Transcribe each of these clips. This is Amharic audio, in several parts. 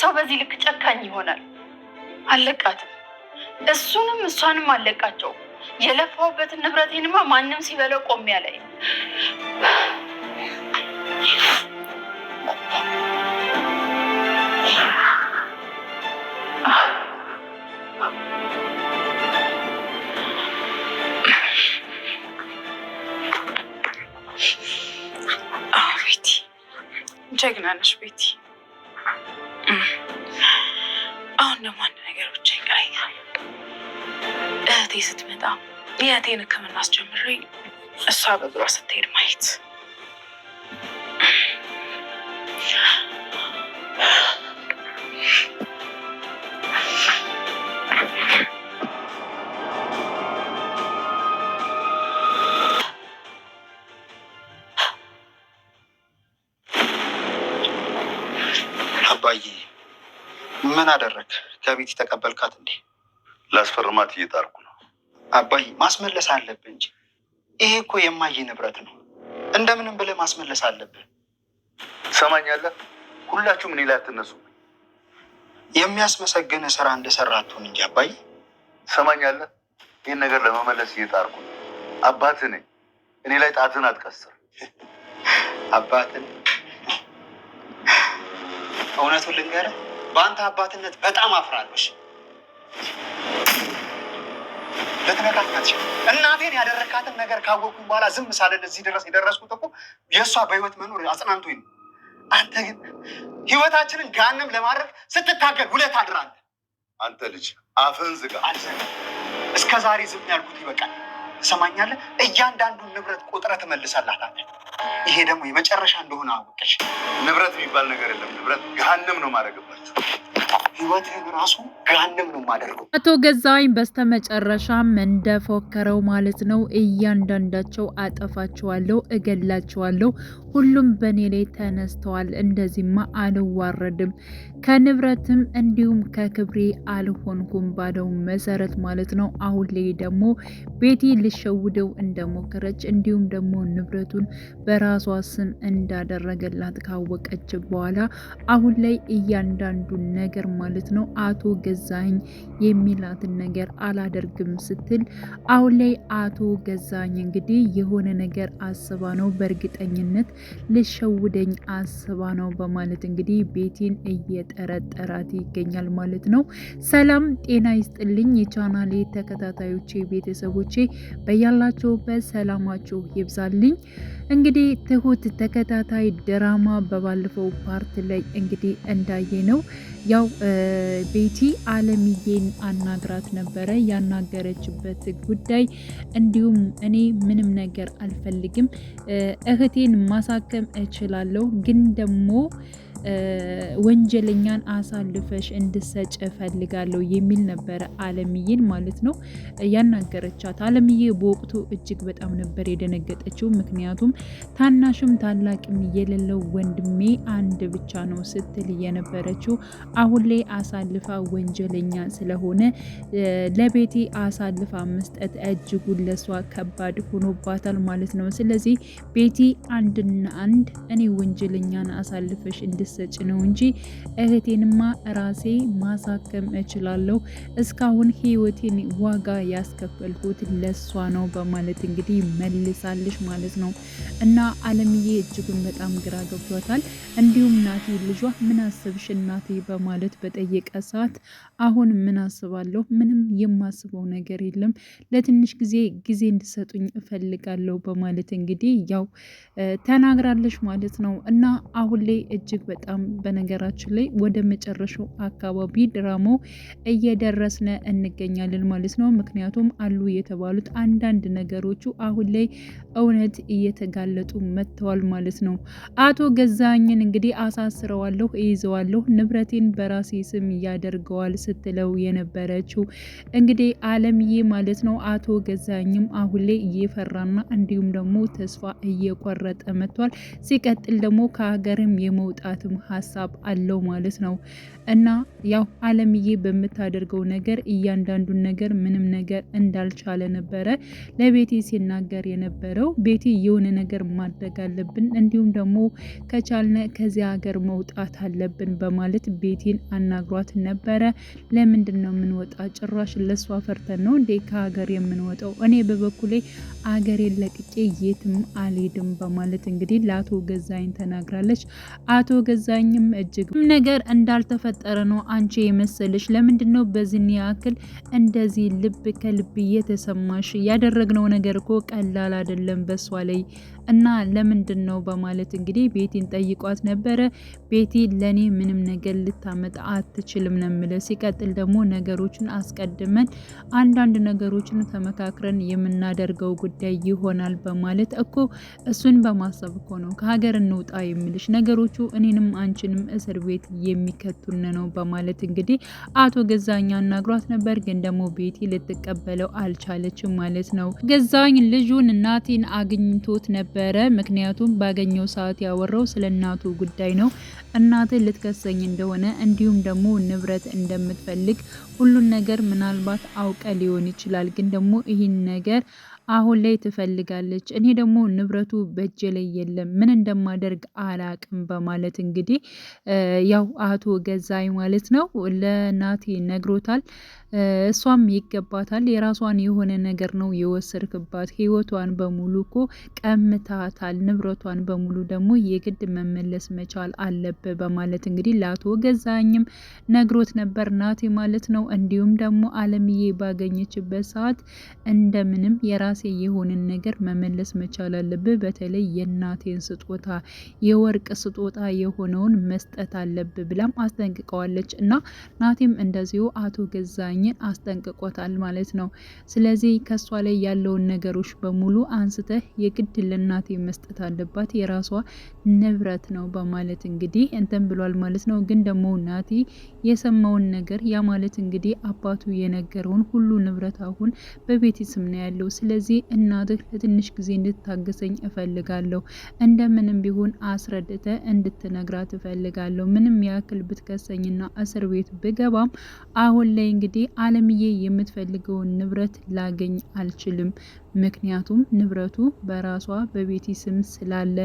ሰው በዚህ ልክ ጨካኝ ይሆናል? አለቃትም፣ እሱንም እሷንም አለቃቸው። የለፋውበትን ንብረቴንማ ማንም ሲበለው ቆሜ ላይ ቤቲ ጀግና ነሽ ቤቲ። አሁን ደግሞ አንድ ነገር ብቻ ይቀረኛል። እህቴ ስትመጣ የእህቴን ሕክምና አስጀምሬ እሷ በእግሯ ስትሄድ ማየት። አባዬ ምን አደረግ? ከቤት ተቀበልካት እንዴ? ላስፈርማት እየጣርኩ ነው። አባዬ ማስመለስ አለብህ እንጂ ይሄ እኮ የማየ ንብረት ነው። እንደምንም ብለህ ማስመለስ አለብህ። ሰማኛለህ? ሁላችሁም እኔ ላይ አትነሱ። የሚያስመሰግን ስራ እንደሰራ አትሁን እንጂ አባዬ። ሰማኛለህ? ይህን ነገር ለመመለስ እየጣርኩ ነው። አባትህ ነኝ። እኔ ላይ ጣትን አትቀስር። አባትን እውነቱን ልንገርህ፣ በአንተ አባትነት በጣም አፍራለሽ። ልትነካት እናቴን ያደረካትን ነገር ካወቅኩኝ በኋላ ዝም ሳለን እዚህ ድረስ የደረስኩት እኮ የእሷ በህይወት መኖር አጽናንቶኝ ነው። አንተ ግን ህይወታችንን ጋንም ለማድረግ ስትታገል ውለህ ታድራለህ። አንተ ልጅ አፍህን ዝጋ። አልዘጋም። እስከ ዛሬ ዝም ያልኩት ይበቃል። ትሰማኛለህ? እያንዳንዱን ንብረት ቆጥረህ ትመልሳላታለህ። ይሄ ደግሞ የመጨረሻ እንደሆነ አወቀሽ። ንብረት የሚባል ነገር የለም። ንብረት ገሃነም ነው ማድረግባቸው። ህይወትህን ራሱ ገሃነም ነው ማደርገው። አቶ ገዛኸኝ በስተመጨረሻም እንደፎከረው ማለት ነው። እያንዳንዳቸው አጠፋቸዋለሁ፣ እገላቸዋለሁ፣ ሁሉም በእኔ ላይ ተነስተዋል። እንደዚህማ አልዋረድም፣ ከንብረትም እንዲሁም ከክብሬ አልሆንኩም ባለው መሰረት ማለት ነው። አሁን ላይ ደግሞ ቤቲ ልሸውደው እንደሞከረች እንዲሁም ደግሞ ንብረቱን በራሷ ስም እንዳደረገላት ካወቀች በኋላ አሁን ላይ እያንዳንዱን ነገር ማለት ነው አቶ ገዛኸኝ የሚላትን ነገር አላደርግም ስትል አሁን ላይ አቶ ገዛኸኝ እንግዲህ የሆነ ነገር አስባ ነው፣ በእርግጠኝነት ልሸውደኝ አስባ ነው በማለት እንግዲህ ቤቲን እየጠረጠራት ይገኛል ማለት ነው። ሰላም ጤና ይስጥልኝ የቻናሌ ተከታታዮቼ ቤተሰቦቼ፣ በያላችሁበት ሰላማችሁ ይብዛልኝ። እንግዲህ ትሁት ተከታታይ ድራማ በባለፈው ፓርት ላይ እንግዲህ እንዳየ ነው ያው ቤቲ አለምዬን አናግራት ነበረ። ያናገረችበት ጉዳይ እንዲሁም እኔ ምንም ነገር አልፈልግም፣ እህቴን ማሳከም እችላለሁ፣ ግን ደግሞ ወንጀለኛን አሳልፈሽ እንድሰጭ እፈልጋለሁ የሚል ነበረ አለምዬን ማለት ነው ያናገረቻት። አለምዬ በወቅቱ እጅግ በጣም ነበር የደነገጠችው። ምክንያቱም ታናሽም ታላቅም የሌለው ወንድሜ አንድ ብቻ ነው ስትል የነበረችው አሁን ላይ አሳልፋ ወንጀለኛ ስለሆነ ለቤቲ አሳልፋ መስጠት እጅጉን ለሷ ከባድ ሆኖባታል ማለት ነው። ስለዚህ ቤቲ አንድና አንድ እኔ ወንጀለኛን አሳልፈሽ እንድሰጭ ነው እንጂ እህቴንማ ራሴ ማሳከም እችላለሁ፣ እስካሁን ህይወቴን ዋጋ ያስከፈልኩት ለሷ ነው በማለት እንግዲህ መልሳለች ማለት ነው። እና አለምዬ እጅጉን በጣም ግራ ገብቷታል። እንዲሁም ናቲ ልጇ ምን አስብሽ እናቴ በማለት በጠየቀ ሰዓት አሁን ምን አስባለሁ፣ ምንም የማስበው ነገር የለም፣ ለትንሽ ጊዜ እንድሰጡኝ እፈልጋለሁ በማለት እንግዲህ ያው ተናግራለች ማለት ነው። እና አሁን ላይ እጅግ በጣም በነገራችን ላይ ወደ መጨረሻው አካባቢ ድራማው እየደረስነ እንገኛለን ማለት ነው። ምክንያቱም አሉ የተባሉት አንዳንድ ነገሮቹ አሁን ላይ እውነት እየተጋለጡ መጥተዋል ማለት ነው። አቶ ገዛኸኝን እንግዲህ አሳስረዋለሁ፣ እይዘዋለሁ፣ ንብረቴን በራሴ ስም ያደርገዋል ስትለው የነበረችው እንግዲህ አለምዬ ማለት ነው። አቶ ገዛኸኝም አሁን ላይ እየፈራና እንዲሁም ደግሞ ተስፋ እየቆረጠ መጥቷል። ሲቀጥል ደግሞ ከሀገርም የመውጣትም የማድረግም ሀሳብ አለው ማለት ነው። እና ያው አለምዬ በምታደርገው ነገር እያንዳንዱን ነገር ምንም ነገር እንዳልቻለ ነበረ ለቤቲ ሲናገር የነበረው። ቤቲ የሆነ ነገር ማድረግ አለብን፣ እንዲሁም ደግሞ ከቻልነ ከዚያ ሀገር መውጣት አለብን በማለት ቤቲን አናግሯት ነበረ። ለምንድን ነው የምንወጣ? ጭራሽ ለሷ ፈርተን ነው እንዴ ከሀገር የምንወጣው? እኔ በበኩሌ አገሬን ለቅቄ የትም አልሄድም በማለት እንግዲህ ለአቶ ገዛኝ ተናግራለች። አቶ ገዛኝም እጅግ ነገር እንዳልተፈጠረ ነው አንቺ የመሰለሽ። ለምንድን ነው በዝን ያክል እንደዚህ ልብ ከልብ እየተሰማሽ? ያደረግነው ነገር እኮ ቀላል አይደለም በሷ ላይ እና ለምንድን ነው በማለት እንግዲህ ቤቲን ጠይቋት ነበረ። ቤቲ ለኔ ምንም ነገር ልታመጣ አትችልም ነው የምለው። ሲቀጥል ደግሞ ነገሮችን አስቀድመን አንዳንድ ነገሮችን ተመካክረን የምናደርገው ጉዳይ ይሆናል በማለት እኮ እሱን በማሰብ እኮ ነው ከሀገር እንውጣ የምልሽ። ነገሮቹ እኔንም አንቺንም እስር ቤት የሚከቱን ነው በማለት እንግዲህ አቶ ገዛኝ አናግሯት ነበር። ግን ደግሞ ቤቲ ልትቀበለው አልቻለችም ማለት ነው። ገዛኝ ልጁን ናቲን አግኝቶት ነበረ። ምክንያቱም ባገኘው ሰዓት ያወራው ስለ እናቱ ጉዳይ ነው። እናት ልትከሰኝ እንደሆነ እንዲሁም ደግሞ ንብረት እንደምትፈልግ ሁሉን ነገር ምናልባት አውቀ ሊሆን ይችላል። ግን ደግሞ ይህን ነገር አሁን ላይ ትፈልጋለች። እኔ ደግሞ ንብረቱ በእጄ ላይ የለም፣ ምን እንደማደርግ አላቅም በማለት እንግዲህ ያው አቶ ገዛኝ ማለት ነው ለናቲ ነግሮታል። እሷም ይገባታል፣ የራሷን የሆነ ነገር ነው የወሰድክባት፣ ህይወቷን በሙሉ እኮ ቀምታታል፣ ንብረቷን በሙሉ ደግሞ የግድ መመለስ መቻል አለብህ በማለት እንግዲህ ለአቶ ገዛኝም ነግሮት ነበር ናቲ ማለት ነው። እንዲሁም ደግሞ አለምዬ ባገኘችበት ሰዓት እንደምንም የራሴ የሆነን ነገር መመለስ መቻል አለብህ፣ በተለይ የእናቴን ስጦታ የወርቅ ስጦታ የሆነውን መስጠት አለብህ ብላም አስጠንቅቀዋለች። እና ናቲም እንደዚሁ አቶ ገዛኝን አስጠንቅቆታል ማለት ነው። ስለዚህ ከሷ ላይ ያለውን ነገሮች በሙሉ አንስተህ የግድ ለእናቴ መስጠት አለባት፣ የራሷ ንብረት ነው በማለት እንግዲህ እንትን ብሏል ማለት ነው። ግን ደግሞ ናቲ የሰማውን ነገር ያ ማለት እንግዲህ አባቱ የነገረውን ሁሉ ንብረት አሁን በቤቲ ስም ነው ያለው። ስለዚህ እናትህ ለትንሽ ጊዜ እንድታገሰኝ እፈልጋለሁ፣ እንደምንም ቢሆን አስረድተ እንድትነግራት እፈልጋለሁ። ምንም ያክል ብትከሰኝና እስር ቤት ብገባም አሁን ላይ እንግዲህ አለምዬ የምትፈልገውን ንብረት ላገኝ አልችልም። ምክንያቱም ንብረቱ በራሷ በቤቲ ስም ስላለ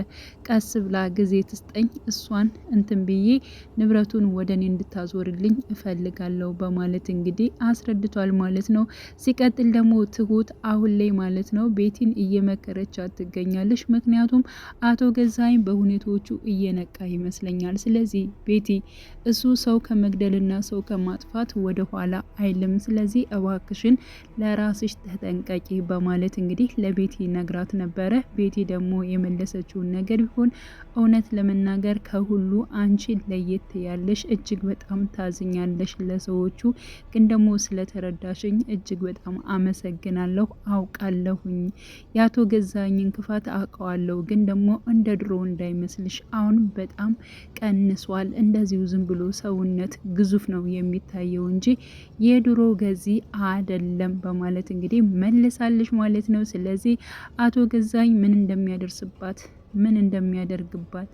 ቀስ ብላ ጊዜ ትስጠኝ፣ እሷን እንትን ብዬ ንብረቱን ወደ እኔ እንድታዞርልኝ እፈልጋለሁ በማለት እንግዲህ አስረድቷል ማለት ነው። ሲቀጥል ደግሞ ትሁት አሁን ላይ ማለት ነው ቤቲን እየመከረቻት ትገኛለች። ምክንያቱም አቶ ገዛኝ በሁኔታዎቹ እየነቃ ይመስለኛል። ስለዚህ ቤቲ እሱ ሰው ከመግደልና ሰው ከማጥፋት ወደ ኋላ አይልም። ስለዚህ እባክሽን ለራስሽ ተጠንቀቂ በማለት እንግዲህ ለቤቲ ነግራት ነበረ። ቤቲ ደግሞ የመለሰችውን ነገር ቢሆን እውነት ለመናገር ከሁሉ አንቺ ለየት ያለሽ፣ እጅግ በጣም ታዝኛለሽ ለሰዎቹ፣ ግን ደግሞ ስለተረዳሽኝ እጅግ በጣም አመሰግናለሁ። አውቃለሁኝ የአቶ ገዛኝን ክፋት አውቀዋለሁ፣ ግን ደግሞ እንደ ድሮ እንዳይመስልሽ አሁን በጣም ቀንሷል። እንደዚሁ ዝም ብሎ ሰውነት ግዙፍ ነው የሚታየው እንጂ የድሮ ገዚ አይደለም በማለት እንግዲህ መልሳለች ማለት ነው። ስለዚህ አቶ ገዛኝ ምን እንደሚያደርስባት ምን እንደሚያደርግባት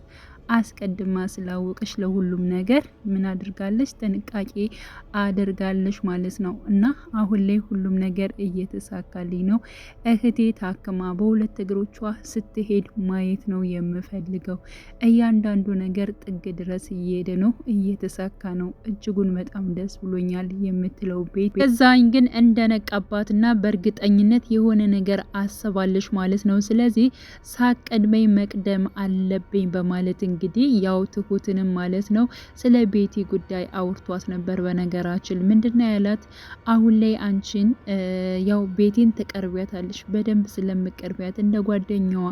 አስቀድማ ስላወቀች ለሁሉም ነገር ምን አድርጋለች? ጥንቃቄ አድርጋለች ማለት ነው። እና አሁን ላይ ሁሉም ነገር እየተሳካልኝ ነው። እህቴ ታክማ በሁለት እግሮቿ ስትሄድ ማየት ነው የምፈልገው። እያንዳንዱ ነገር ጥግ ድረስ እየሄደ ነው፣ እየተሳካ ነው። እጅጉን በጣም ደስ ብሎኛል የምትለው ቤት ገዛኝ ግን እንደነቃባትና በእርግጠኝነት የሆነ ነገር አስባለች ማለት ነው። ስለዚህ ሳቀድመኝ መቅደም አለብኝ በማለት እንግዲህ ያው ትሁትንም ማለት ነው ስለ ቤቲ ጉዳይ አውርቷት ነበር። በነገራችን ምንድነው ያላት? አሁን ላይ አንቺን ያው ቤቲን ትቀርቢያታለሽ፣ በደንብ ስለምቀርቢያት እንደ ጓደኛዋ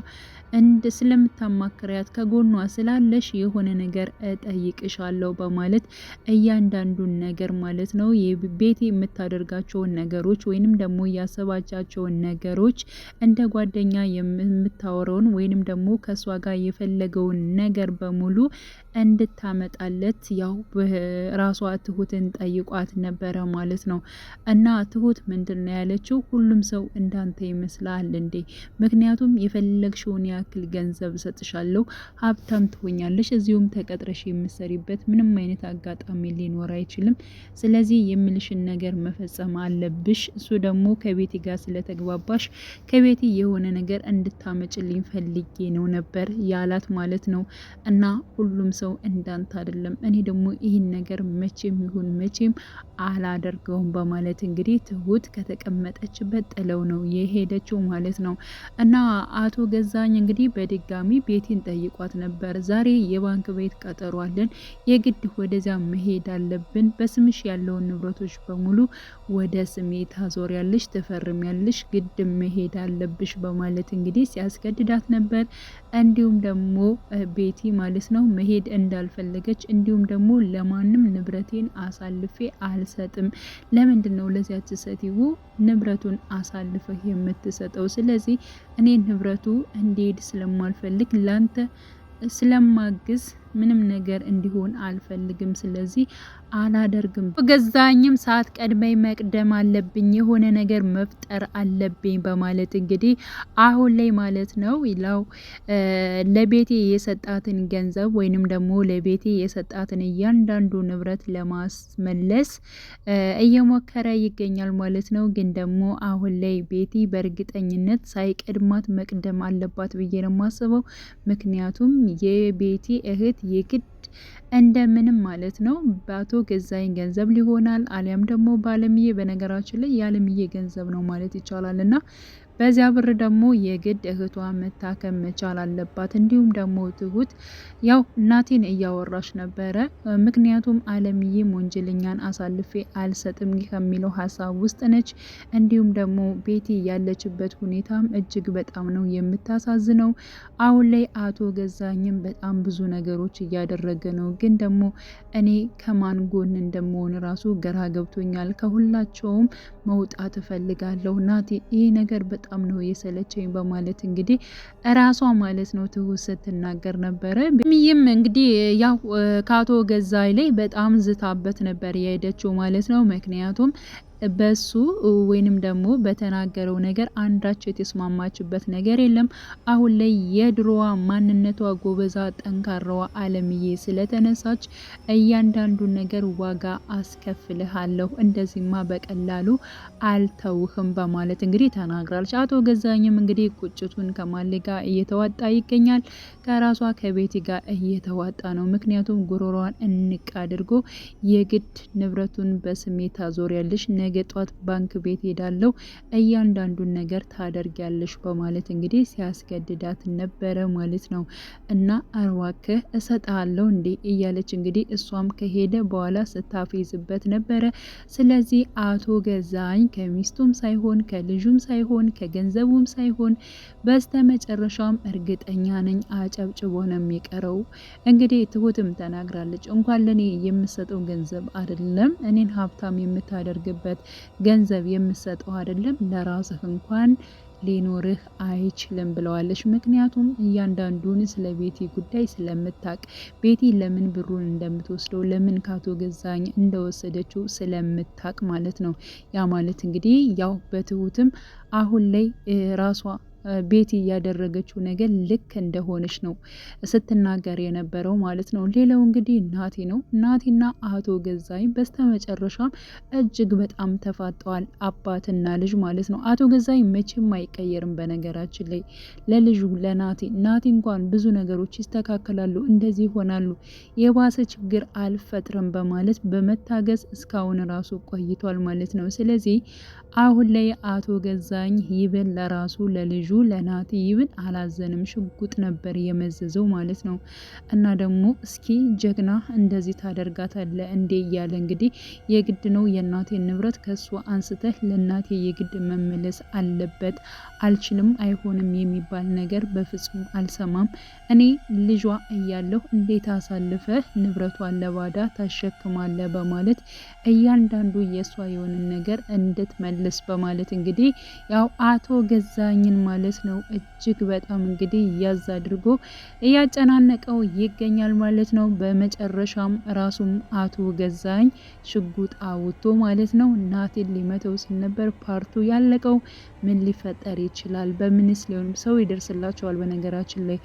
ስለምታማክሪያት ከጎኗ ስላለሽ የሆነ ነገር እጠይቅሻለሁ በማለት እያንዳንዱን ነገር ማለት ነው ቤቲ የምታደርጋቸውን ነገሮች ወይንም ደግሞ ያሰባቻቸውን ነገሮች እንደ ጓደኛ የምታወራውን ወይንም ደግሞ ከሷ ጋር የፈለገውን ነገር በሙሉ እንድታመጣለት ያው ራሷ ትሁትን ጠይቋት ነበረ ማለት ነው። እና ትሁት ምንድነው ያለችው? ሁሉም ሰው እንዳንተ ይመስላል እንዴ? ምክንያቱም የፈለግሽውን ያክል ገንዘብ ሰጥሻለሁ፣ ሀብታም ትሆኛለሽ፣ እዚሁም ተቀጥረሽ የምሰሪበት ምንም አይነት አጋጣሚ ሊኖር አይችልም። ስለዚህ የምልሽን ነገር መፈጸም አለብሽ። እሱ ደግሞ ከቤቲ ጋር ስለተግባባሽ ከቤቲ የሆነ ነገር እንድታመጭልኝ ፈልጌ ነው ነበር ያላት ማለት ነው። እና ሁሉም ሰው እንዳንተ አይደለም፣ እኔ ደግሞ ይህን ነገር መቼም ይሁን መቼም አላደርገውም በማለት እንግዲህ ትሁት ከተቀመጠችበት ጥለው ነው የሄደችው ማለት ነው። እና አቶ ገዛኝ እንግዲህ በድጋሚ ቤቲን ጠይቋት ነበር። ዛሬ የባንክ ቤት ቀጠሮ አለን፣ የግድ ወደዚያ መሄድ አለብን። በስምሽ ያለውን ንብረቶች በሙሉ ወደ ስሜ ታዞሪያለሽ፣ ትፈርሚያለሽ፣ ግድ መሄድ አለብሽ በማለት እንግዲህ ሲያስገድዳት ነበር። እንዲሁም ደግሞ ቤቲ ማለት ነው መሄድ እንዳልፈለገች እንዲሁም ደግሞ ለማንም ንብረቴን አሳልፌ አልሰጥም፣ ለምንድን ነው ለዚያች ሴትዮ ንብረቱን አሳልፈህ የምትሰጠው? ስለዚህ እኔ ንብረቱ እንዲሄድ ስለማልፈልግ ላንተ ስለማግዝ ምንም ነገር እንዲሆን አልፈልግም፣ ስለዚህ አላደርግም። ገዛኝም ሰዓት ቀድመኝ መቅደም አለብኝ፣ የሆነ ነገር መፍጠር አለብኝ በማለት እንግዲህ አሁን ላይ ማለት ነው ይላው ለቤቴ የሰጣትን ገንዘብ ወይንም ደግሞ ለቤቴ የሰጣትን እያንዳንዱ ንብረት ለማስመለስ እየሞከረ ይገኛል ማለት ነው። ግን ደግሞ አሁን ላይ ቤቲ በእርግጠኝነት ሳይቀድማት መቅደም አለባት ብዬ ነው የማስበው። ምክንያቱም የቤቲ እህት የግድ እንደምንም ማለት ነው በአቶ ገዛኝ ገንዘብ ሊሆናል አሊያም ደግሞ በአለምዬ፣ በነገራችን ላይ የአለምዬ ገንዘብ ነው ማለት ይቻላል እና በዚያ ብር ደግሞ የግድ እህቷ መታከም መቻል አለባት። እንዲሁም ደግሞ ትሁት ያው እናቴን እያወራሽ ነበረ፣ ምክንያቱም አለምዬም ወንጀለኛን አሳልፌ አልሰጥም ከሚለው ሀሳብ ውስጥ ነች። እንዲሁም ደግሞ ቤቲ ያለችበት ሁኔታም እጅግ በጣም ነው የምታሳዝነው። አሁን ላይ አቶ ገዛኝም በጣም ብዙ ነገሮች እያደረገ ነው። ግን ደግሞ እኔ ከማን ጎን እንደምሆን ራሱ ግራ ገብቶኛል። ከሁላቸውም መውጣት እፈልጋለሁ ናቲ፣ ይህ ነገር በጣም ነው የሰለቸኝ በማለት እንግዲህ እራሷ ማለት ነው ትሁት ስትናገር ነበረ። ሚይም እንግዲህ ያው ከአቶ ገዛኝ ላይ በጣም ዝታበት ነበር የሄደችው ማለት ነው። ምክንያቱም በሱ ወይንም ደግሞ በተናገረው ነገር አንዳች የተስማማችበት ነገር የለም። አሁን ላይ የድሮዋ ማንነቷ ጎበዛ ጠንካራዋ አለምዬ ስለተነሳች እያንዳንዱን ነገር ዋጋ አስከፍልሃለሁ፣ እንደዚህማ በቀላሉ አልተውህም በማለት እንግዲህ ተናግራለች። አቶ ገዛኝም እንግዲህ ቁጭቱን ከማሌ ጋር እየተዋጣ ይገኛል፣ ከራሷ ከቤቲ ጋር እየተዋጣ ነው። ምክንያቱም ጉሮሯን እንቅ አድርጎ የግድ ንብረቱን በስሜት ታዞሪያለሽ፣ ነገ ጧት ባንክ ቤት ሄዳለው፣ እያንዳንዱን ነገር ታደርጊያለሽ በማለት እንግዲህ ሲያስገድዳት ነበረ ማለት ነው። እና እባክህ እሰጥሃለሁ እንዴ እያለች እንግዲህ እሷም ከሄደ በኋላ ስታፌዝበት ነበረ። ስለዚህ አቶ ገዛኝ ከሚስቱም ሳይሆን ከልጁም ሳይሆን ከገንዘቡም ሳይሆን በስተመጨረሻም እርግጠኛ ነኝ አጨብጭቦ ነው የሚቀረው። እንግዲህ ትሁትም ተናግራለች፣ እንኳን ለኔ የምሰጠው ገንዘብ አይደለም እኔን ሀብታም የምታደርግበት ገንዘብ የምሰጠው አይደለም ለራስህ እንኳን ሊኖርህ አይችልም ብለዋለች። ምክንያቱም እያንዳንዱን ስለ ቤቲ ጉዳይ ስለምታቅ፣ ቤቲ ለምን ብሩን እንደምትወስደው ለምን ካቶ ገዛኝ እንደወሰደችው ስለምታቅ ማለት ነው። ያ ማለት እንግዲህ ያው በትሁትም አሁን ላይ ራሷ ቤቲ እያደረገችው ነገር ልክ እንደሆነች ነው ስትናገር የነበረው ማለት ነው። ሌላው እንግዲህ ናቲ ነው። ናቲና አቶ ገዛኝ በስተመጨረሻም እጅግ በጣም ተፋጠዋል፣ አባትና ልጅ ማለት ነው። አቶ ገዛኝ መቼም አይቀየርም። በነገራችን ላይ ለልጁ ለናቲ እንኳን ብዙ ነገሮች ይስተካከላሉ፣ እንደዚህ ይሆናሉ፣ የባሰ ችግር አልፈጥርም በማለት በመታገዝ እስካሁን ራሱ ቆይቷል ማለት ነው። ስለዚህ አሁን ላይ አቶ ገዛኝ ይብን ለራሱ ለልጁ ለናቲ ይብን አላዘንም፣ ሽጉጥ ነበር የመዘዘው ማለት ነው። እና ደግሞ እስኪ ጀግና እንደዚህ ታደርጋታለ እንዴ እያለ እንግዲህ የግድ ነው የናቴን ንብረት ከሱ አንስተህ ለናቴ የግድ መመለስ አለበት፣ አልችልም፣ አይሆንም የሚባል ነገር በፍጹም አልሰማም። እኔ ልጇ እያለሁ እንዴት አሳልፈህ ንብረቷን ለባዳ ታሸክማለ በማለት እያንዳንዱ የሷ የሆነ ነገር እንድትመልስ በማለት እንግዲህ ያው አቶ ገዛኝን ማለት ማለት ነው። እጅግ በጣም እንግዲህ እያዝ አድርጎ እያጨናነቀው ይገኛል ማለት ነው። በመጨረሻም ራሱም አቶ ገዛኝ ሽጉጥ አውጥቶ ማለት ነው ናቴን ሊመተው ሲል ነበር ፓርቱ ያለቀው። ምን ሊፈጠር ይችላል? በምንስ ሊሆንም ሰው ይደርስላቸዋል። በነገራችን ላይ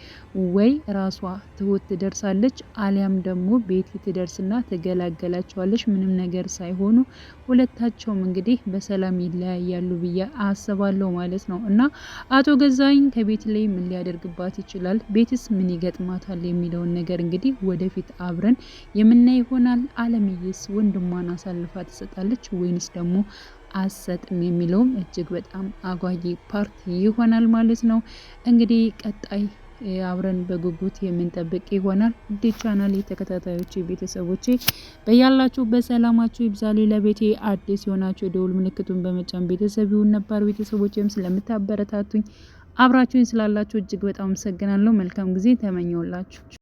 ወይ ራሷ ትሁት ትደርሳለች አሊያም ደግሞ ቤቲ ትደርስና ትገላገላቸዋለች ምንም ነገር ሳይሆኑ ሁለታቸውም እንግዲህ በሰላም ይለያያሉ ብዬ አስባለሁ ማለት ነው። እና አቶ ገዛኝ ከቤት ላይ ምን ሊያደርግባት ይችላል? ቤትስ ምን ይገጥማታል? የሚለውን ነገር እንግዲህ ወደፊት አብረን የምናይ ይሆናል። አለምዬስ ወንድሟን አሳልፋ ትሰጣለች ወይንስ ደግሞ አሰጥም የሚለውም እጅግ በጣም አጓጊ ፓርት ይሆናል ማለት ነው። እንግዲህ ቀጣይ አብረን በጉጉት የምንጠብቅ ይሆናል። ውድ ቻናል ተከታታዮች ቤተሰቦቼ በያላችሁ በሰላማችሁ ይብዛል። ለቤቴ አዲስ የሆናችሁ የደውል ምልክቱን በመጫን ቤተሰብ ይሁን። ነባር ቤተሰቦችም ስለምታበረታቱኝ አብራችሁኝ ስላላችሁ እጅግ በጣም አመሰግናለሁ። መልካም ጊዜ ተመኘውላችሁ።